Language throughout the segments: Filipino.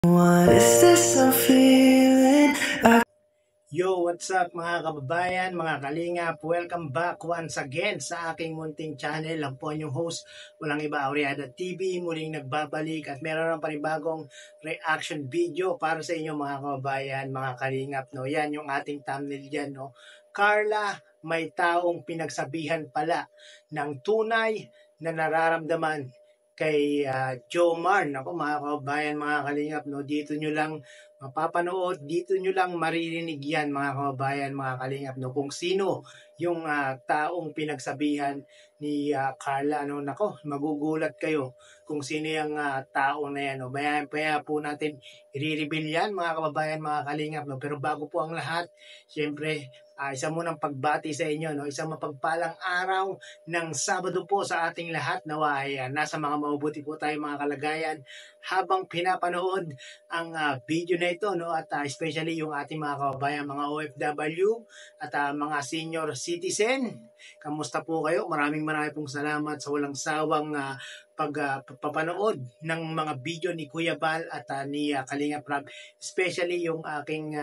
What is this I'm feeling? Yo, what's up mga kababayan, mga kalingap? Welcome back once again sa aking munting channel. Ang po yung host, walang iba, Aureada TV, muling nagbabalik at meron ng panibagong reaction video para sa inyo mga kababayan, mga kalingap. No? Yan yung ating thumbnail dyan. No? Carla, may taong pinagsabihan pala ng tunay na nararamdaman kay Jomar. Ako mga kababayan, mga kalingap, no? Dito nyo lang mapapanood, dito nyo lang maririnig yan mga kababayan, mga kalingap, no? Kung sino yung taong pinagsabihan ni Carla. Ano, nako, magugulat kayo kung sino yung tao na yan. No? Kaya po natin i-reveal yan mga kababayan, mga kalingap. No? Pero bago po ang lahat, syempre, isa munang pagbati sa inyo, no? Isang mapagpalang araw ng Sabado po sa ating lahat. Nawa ay nasa mga mabuti po tayo mga kalagayan habang pinapanood ang video na ito, no? At especially yung ating mga kababayan, mga OFW at mga senior citizen. Kamusta po kayo? Maraming pong salamat sa walang sawang pagpapanood ng mga video ni Kuya Bal at ni Kalinga Prab. Especially yung aking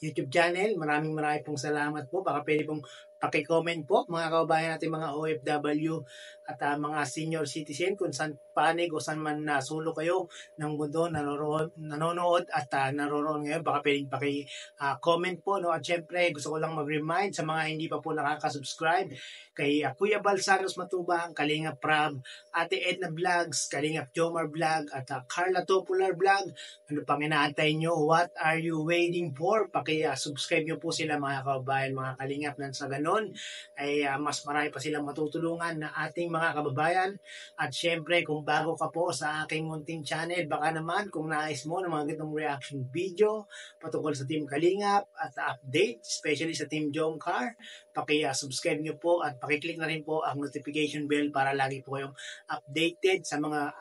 YouTube channel. Maraming pong salamat po. Baka pwede pong paki-comment po mga kababayan natin, mga OFW at mga senior citizen, kung saan panig o saan man nasulo kayo ng mundo, nanonood at naroroon ngayon. Baka pwedeng paki-comment po, no? At syempre gusto ko lang mag-remind sa mga hindi pa po nakaka-subscribe kay Kuya Bal Santos Matubang, Kalinga Prab, Ate Edna Vlogs, Kalinga Jomar Vlog at Carla Topular Vlog. Ano pang inaantay nyo? What are you waiting for? Paki-subscribe nyo po sila mga kababayan, mga kalingap, nang sa ganon ay mas marami pa silang matutulungan na ating mga kababayan. At syempre kung bago ka po sa aking munting channel, baka naman kung nais mo ng mga ganitong reaction video patungkol sa Team Kalingap at update, especially sa Team Jomcar, paki-subscribe nyo po at paki-click na rin po ang notification bell para lagi po kayong updated sa mga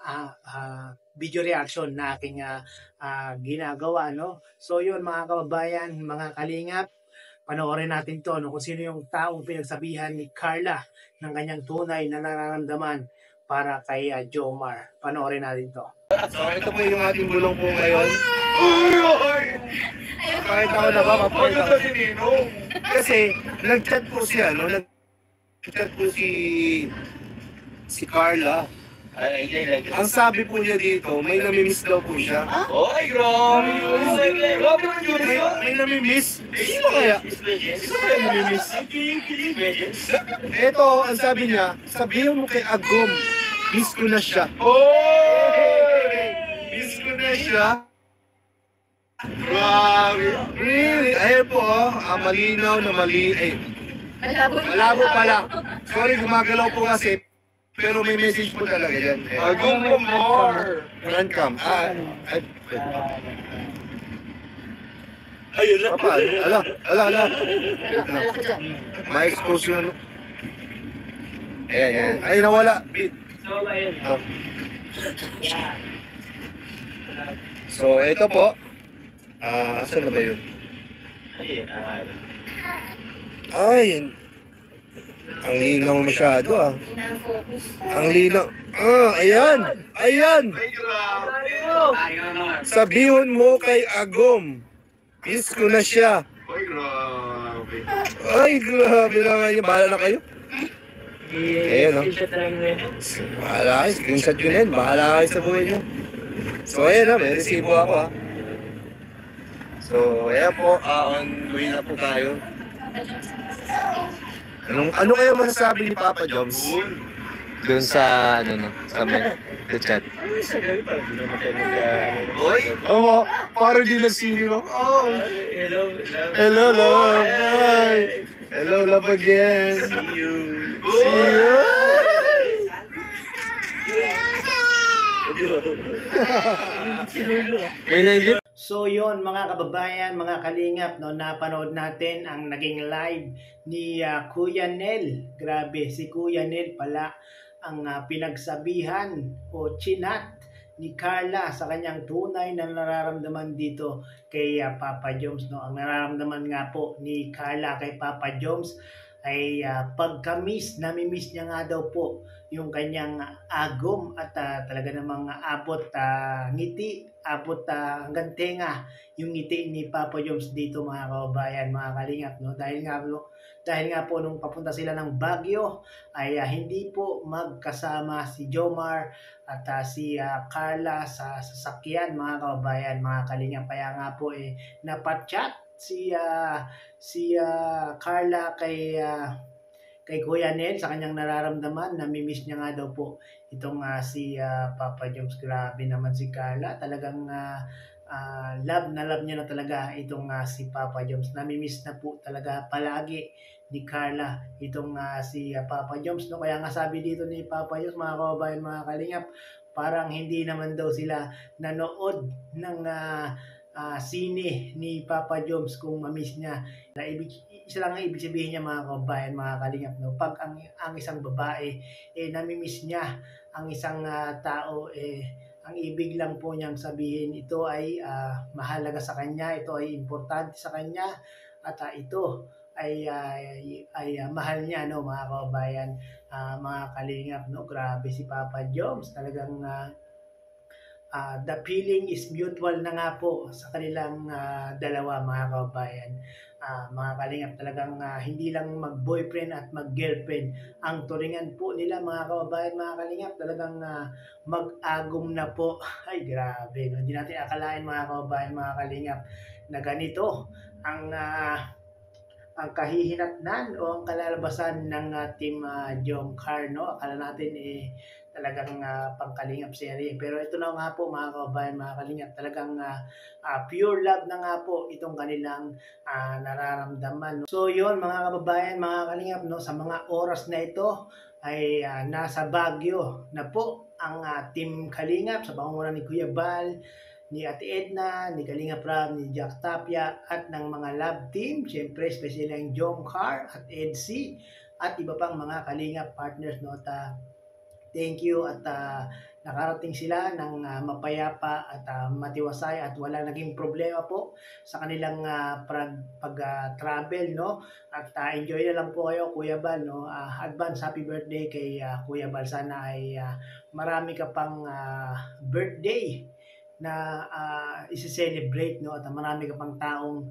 video reaction na aking ginagawa, no? So yun mga kababayan, mga kalingap, panoorin natin to, no? Kung sino yung taong pinagsabihan ni Carla ng kanyang tunay na nararamdaman para kay Jomar. Panoorin natin to. So ito po yung ating bulong po ngayon. Kahit ako na ba, mapakita ko. Kasi nag-chat po siya, no? Nag-chat po si Carla. Ang sabi po niya dito, may namimiss daw po siya. Ay, grabe! Grabe naman yun! May namimiss? Sino kaya? Sino kaya namimiss? Ito, ang sabi niya, sabihin mo kay Agom, miss ko na siya. Miss ko na siya. Grabe. Really? Ayun po, malinaw na mali. Malabo pala. Sorry, gumagalaw po kasi. Pero may message po talaga yan. Agong more! Rancam. Ayun na. Papa, ala. Ma-expose yun. Ayan. Ay, nawala. So, ito po. Asan na ba yun? Ay, ang linaw masyado Ang linaw. Ayan. Sabihin mo kay Agom, miss ko na siya. Ay, grabe naman yun. Bahala na kayo. Ayan, no? Bahala kayo. Screenshot yun yan. Bahala kayo sa buhay nyo. So, ayan, may resibo ako, So, ayan po. On way na po tayo. Ano kaya masasabi ni Papa Joms? Doon sa sa chat. Oo, parang di nagsino. Hello, love. Bye. Hello, love again. See you. So yun mga kababayan, mga kalingap, no, napanood natin ang naging live ni Kuya Nel. Grabe, si Kuya Nel pala ang pinagsabihan o chinat ni Carla sa kanyang tunay na nararamdaman dito kay Papa Joms, no. Ang nararamdaman nga po ni Carla kay Papa Joms ay namimiss niya nga daw po yung kanyang agom at talaga namang abot ngiti abot hanggang tenga yung ngiti ni Papa Joms dito mga kababayan, mga kalingap, no? Dahil nga po nung papunta sila ng Baguio ay hindi po magkasama si Jomar at si Carla sa sasakyan mga kababayan, mga kalingap. Kaya nga po napachat si Carla kay Kuya Nel sa kanyang nararamdaman. Namimiss niya nga daw po itong si Papa Joms. Grabe naman si Carla, talagang love na love niya na talaga itong si Papa Joms. Namimiss na po talaga palagi ni Carla itong si Papa Joms, no? Kaya nga sabi dito ni Papa Joms, mga kababayan, mga kalingap, parang hindi naman daw sila nanood ng sine ni Papa Joms kung mamiss niya. Isa lang ang ibig sabihin niya, mga kababayan, mga kalingap, no? Pag ang isang babae namimiss niya ang isang tao, ang ibig lang po niyang sabihin, ito ay mahalaga sa kanya, ito ay importante sa kanya, at ito ay mahal niya, no, mga kababayan, mga kalingap, no? Grabe si Papa Joms, talagang the feeling is mutual na nga po sa kanilang dalawa, mga kababayan. Mga kalingap, talagang hindi lang mag-boyfriend at mag-girlfriend ang turingan po nila, mga kababayan, mga kalingap. Talagang mag-agom na po. Ay, grabe, no? Hindi natin akalain, mga kababayan, mga kalingap, na ganito ang kahihinatnan o ang kalalabasan ng Team Jomcar, no? Akala natin talagang pangkalingap serye. Pero ito na nga po, mga kababayan, mga kalingap, talagang pure love na nga po itong kanilang nararamdaman, no? So yun, mga kababayan, mga kalingap, no, sa mga oras na ito ay nasa Baguio na po ang Team Kalingap sa pangunguna ni Kuya Bal, ni Ate Edna, ni Kalingap Rab, ni Jack Tapia, at ng mga love team, siyempre especially ang Jomcar at Edsy, at iba pang mga Kalingap partners, no? Thank you, at nakarating sila ng mapayapa at matiwasay, at wala naging problema po sa kanilang pag-travel, no? At enjoy na lang po kayo, Kuya Bal, no? Advance happy birthday kay Kuya Bal. Sana ay marami ka pang birthday na isi-celebrate, no? At marami ka pang taong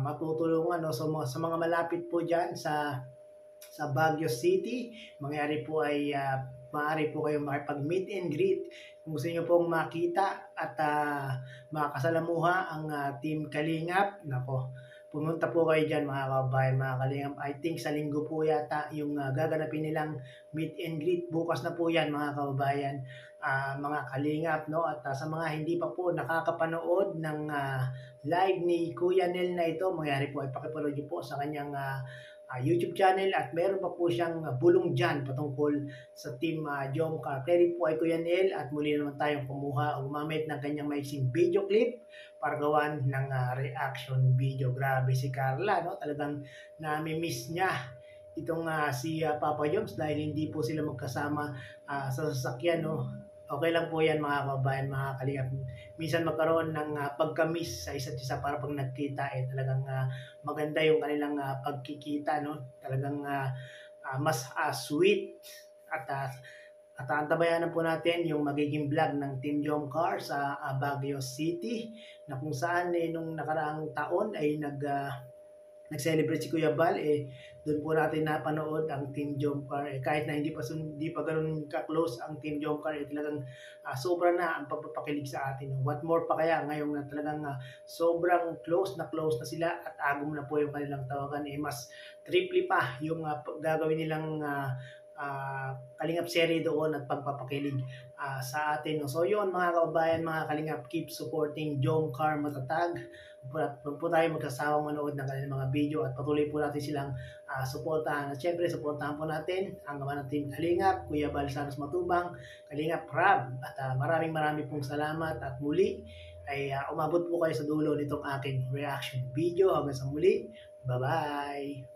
matutulungan, no? So sa mga malapit po diyan sa Baguio City, maaari po kayong makipag-meet and greet. Kung gusto niyo pong makita at makasalamuha ang Team Kalingap, nako, pumunta po kayo dyan, mga kababayan, mga Kalingap. I think sa linggo po yata yung gaganapin nilang meet and greet. Bukas na po yan, mga kababayan, mga Kalingap, no? At sa mga hindi pa po nakakapanood ng live ni Kuya Nel na ito, mangyari po ay pakipanood niyo po sa kanyang YouTube channel, at meron pa po siyang bulong dyan patungkol sa Team Jomcar. Credit po ay Kuya Nel, at muli naman tayong kumuha o gumamit ng kanyang maiksing video clip para gawan ng reaction video. Grabe si Carla, no? Talagang nami-miss niya itong si Papa Joms dahil hindi po sila magkasama sa sasakyan, no? Okay lang po yan, mga kababayan, mga Kalingap. Minsan magkaroon ng pagka-miss sa isa't isa, para pag nagkita talagang maganda yung kanilang pagkikita, no? Talagang mas sweet, at antabayanan po natin yung magiging vlog ng Team Jomcar sa Baguio City, na kung saan nung nakaraang taon ay nag-celebrate si Kuya Bal, doon po natin napanood ang Team Jomcar. Kahit na hindi pa ganoon ka-close ang Team Jomcar, talagang sobra na ang pagpapakilig sa atin. What more pa kaya ngayon na talagang sobrang close na sila, at agom na po yung kanilang tawagan, mas triple pa yung gagawin nilang Kalingap series doon at pagpapakilig sa atin. So yun, mga kababayan, mga Kalingap, keep supporting Jomcar matatag. Huwag po tayo magsasawang manood ng kanilang mga video, at patuloy po natin silang suportahan. At syempre, suportahan po natin ang mga ng Team Kalingap, Kuya Bal Sanos Matubang, Kalingap Rab, at maraming pong salamat. At muli ay umabot po kayo sa dulo nitong aking reaction video. Hanggang sa muli, bye-bye!